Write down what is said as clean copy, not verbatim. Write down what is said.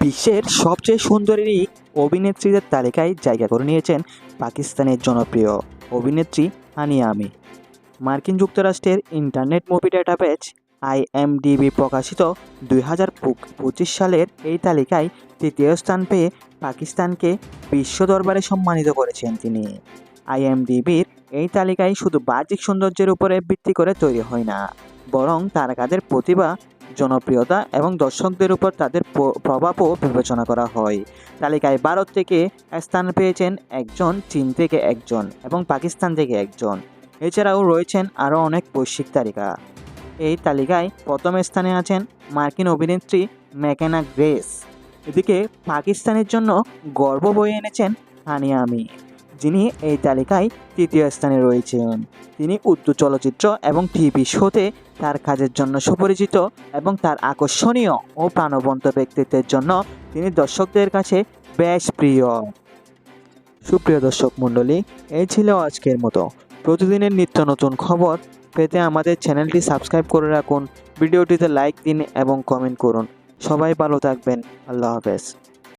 বিশ্বের সবচেয়ে সুন্দরী অভিনেত্রীদের তালিকায় জায়গা করে নিয়েছেন পাকিস্তানের জনপ্রিয় অভিনেত্রী হানিয়া আমি। মার্কিন যুক্তরাষ্ট্রের ইন্টারনেট মুভি ডেটাবেজ IMDb প্রকাশিত 2025 সালের এই তালিকায় তৃতীয় স্থান পেয়ে পাকিস্তানকে বিশ্ব দরবারে সম্মানিত করেছেন তিনি। IMDbর এই তালিকায় শুধু বাহ্যিক সৌন্দর্যের উপরে ভিত্তি করে তৈরি হয় না, বরং তারকাদের প্রতিভা, জনপ্রিয়তা এবং দর্শকদের উপর তাদের প্রভাবও বিবেচনা করা হয়। তালিকায় ভারত থেকে স্থান পেয়েছেন একজন, চীন থেকে একজন এবং পাকিস্তান থেকে একজন। এছাড়াও রয়েছেন আরও অনেক বৈশ্বিক তালিকা। এই তালিকায় প্রথম স্থানে আছেন মার্কিন অভিনেত্রী ম্যাকেনা গ্রেস। এদিকে পাকিস্তানের জন্য গর্ব বয়ে এনেছেন হানিয়া আমি, যিনি এই তালিকায় তৃতীয় স্থানে রয়েছেন। তিনি উর্দু চলচ্চিত্র এবং টিভি শোতে তার কাজের জন্য সুপরিচিত এবং তার আকর্ষণীয় ও প্রাণবন্ত ব্যক্তিত্বের জন্য তিনি দর্শকদের কাছে বেশ প্রিয়। সুপ্রিয় দর্শক মণ্ডলী, এই ছিল আজকের মতো। প্রতিদিনের নিত্য নতুন খবর পেতে আমাদের চ্যানেলটি সাবস্ক্রাইব করে রাখুন, ভিডিওটিতে লাইক দিন এবং কমেন্ট করুন। সবাই ভালো থাকবেন। আল্লাহ হাফেজ।